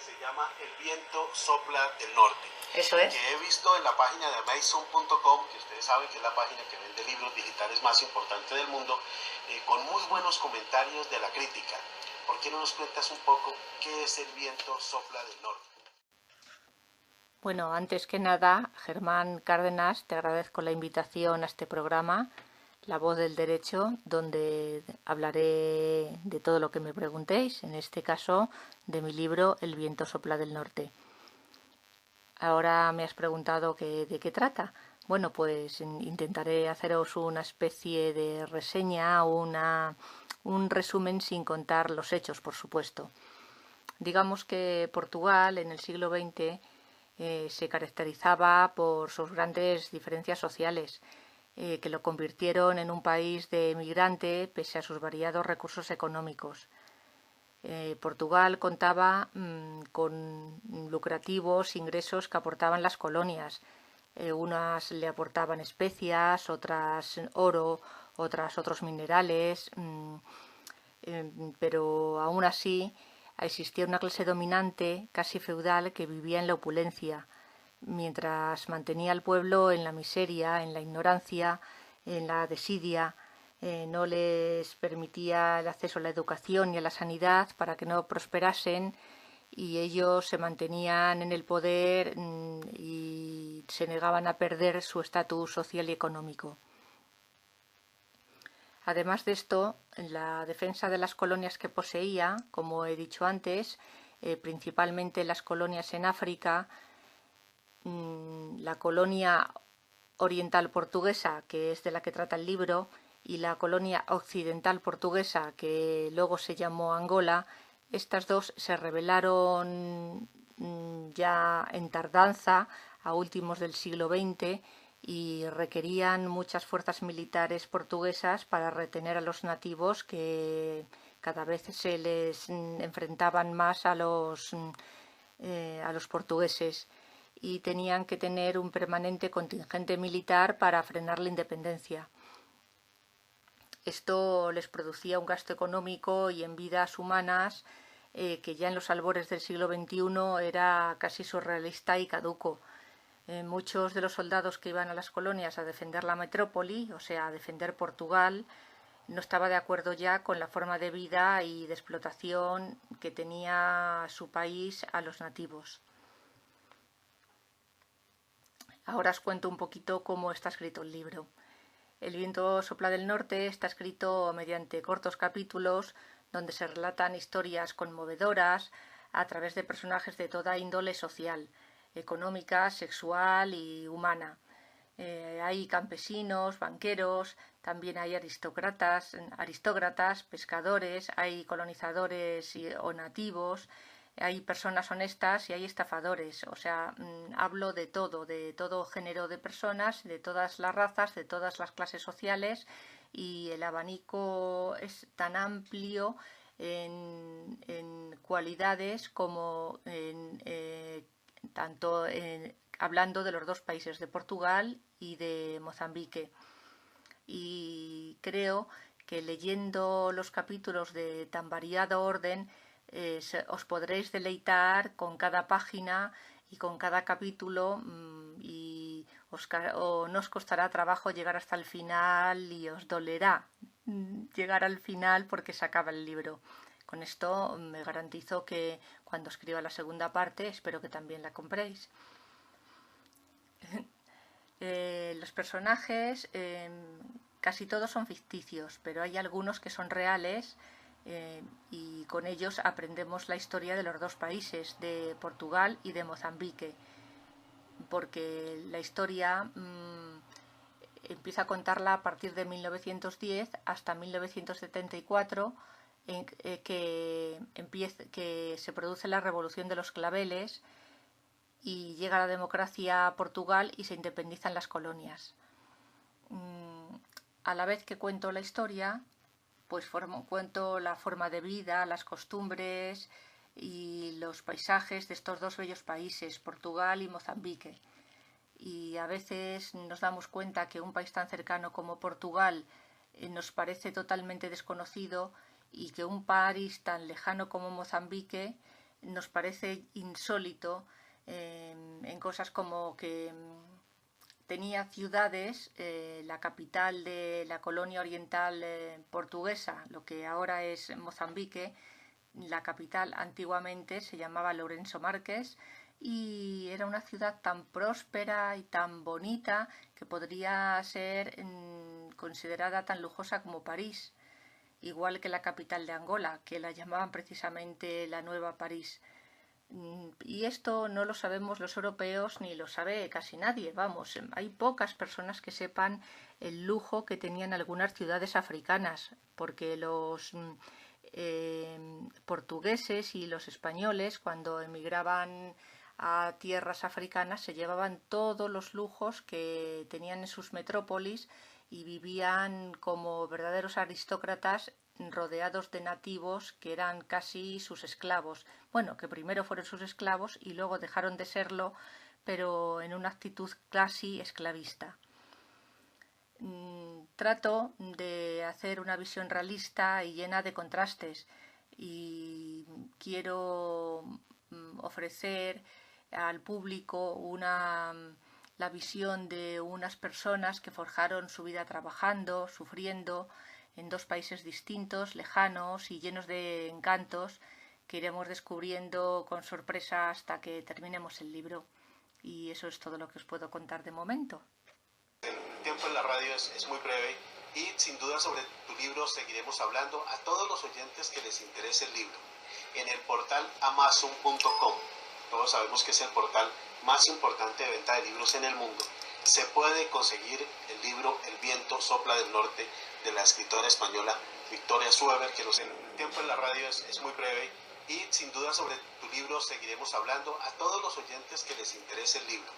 se llama El viento sopla del norte. Eso es. Que he visto en la página de Amazon.com, que ustedes saben que es la página que vende libros digitales más importante del mundo, con muy buenos comentarios de la crítica. ¿Por qué no nos cuentas un poco qué es El viento sopla del norte? Bueno, antes que nada, Germán Cárdenas, te agradezco la invitación a este programa, La Voz del Derecho, donde hablaré de todo lo que me preguntéis, en este caso de mi libro El viento sopla del norte. Ahora me has preguntado de qué trata. Bueno, pues intentaré haceros una especie de reseña, un resumen sin contar los hechos, por supuesto. Digamos que Portugal en el siglo XX se caracterizaba por sus grandes diferencias sociales, que lo convirtieron en un país de emigrante pese a sus variados recursos económicos. Portugal contaba con lucrativos ingresos que aportaban las colonias. Unas le aportaban especias, otras oro, otras otros minerales, pero aún así existía una clase dominante, casi feudal, que vivía en la opulencia, mientras mantenía al pueblo en la miseria, en la ignorancia, en la desidia. No les permitía el acceso a la educación y a la sanidad para que no prosperasen, y ellos se mantenían en el poder y se negaban a perder su estatus social y económico. Además de esto, en la defensa de las colonias que poseía, como he dicho antes, principalmente las colonias en África, la colonia oriental portuguesa, que es de la que trata el libro, y la colonia occidental portuguesa, que luego se llamó Angola, estas dos se rebelaron ya en tardanza, a últimos del siglo XX, y requerían muchas fuerzas militares portuguesas para retener a los nativos, que cada vez se les enfrentaban más a los portugueses, y tenían que tener un permanente contingente militar para frenar la independencia. Esto les producía un gasto económico y en vidas humanas que ya en los albores del siglo XXI era casi surrealista y caduco. Muchos de los soldados que iban a las colonias a defender la metrópoli, o sea, a defender Portugal, no estaba de acuerdo ya con la forma de vida y de explotación que tenía su país a los nativos. Ahora os cuento un poquito cómo está escrito el libro. El viento sopla del norte está escrito mediante cortos capítulos donde se relatan historias conmovedoras a través de personajes de toda índole social, económica, sexual y humana. Hay campesinos, banqueros, también hay aristócratas, pescadores, hay colonizadores o nativos, hay personas honestas y hay estafadores. O sea, hablo de todo género de personas, de todas las razas, de todas las clases sociales, y el abanico es tan amplio en cualidades como hablando de los dos países, de Portugal y de Mozambique. Y creo que leyendo los capítulos de tan variado orden os podréis deleitar con cada página y con cada capítulo, y no os costará trabajo llegar hasta el final, y os dolerá llegar al final porque se acaba el libro. Con esto me garantizo que cuando escriba la segunda parte, espero que también la compréis. Los personajes casi todos son ficticios, pero hay algunos que son reales, y con ellos aprendemos la historia de los dos países, de Portugal y de Mozambique, porque la historia empieza a contarla a partir de 1910 hasta 1974, que se produce la Revolución de los Claveles y llega la democracia a Portugal y se independizan las colonias. A la vez que cuento la historia, pues cuento la forma de vida, las costumbres y los paisajes de estos dos bellos países, Portugal y Mozambique. Y a veces nos damos cuenta que un país tan cercano como Portugal nos parece totalmente desconocido, y que un país tan lejano como Mozambique nos parece insólito en cosas como que tenía ciudades, la capital de la colonia oriental portuguesa, lo que ahora es Mozambique, la capital antiguamente se llamaba Lourenço Marques y era una ciudad tan próspera y tan bonita que podría ser considerada tan lujosa como París, igual que la capital de Angola, que la llamaban precisamente la Nueva París. Y esto no lo sabemos los europeos ni lo sabe casi nadie. Vamos, hay pocas personas que sepan el lujo que tenían algunas ciudades africanas, porque los portugueses y los españoles, cuando emigraban a tierras africanas, se llevaban todos los lujos que tenían en sus metrópolis y vivían como verdaderos aristócratas rodeados de nativos que eran casi sus esclavos. Bueno, que primero fueron sus esclavos y luego dejaron de serlo, pero en una actitud casi esclavista. Trato de hacer una visión realista y llena de contrastes y quiero ofrecer al público la visión de unas personas que forjaron su vida trabajando, sufriendo, en dos países distintos, lejanos y llenos de encantos que iremos descubriendo con sorpresa hasta que terminemos el libro. Y eso es todo lo que os puedo contar de momento. El tiempo en la radio es muy breve y sin duda sobre tu libro seguiremos hablando a todos los oyentes que les interese el libro. En el portal Amazon.com, todos sabemos que es el portal más importante de venta de libros en el mundo, se puede conseguir el libro El viento sopla del norte de la escritora española Victoria Suever, que el tiempo en la radio es muy breve y sin duda sobre tu libro seguiremos hablando a todos los oyentes que les interese el libro.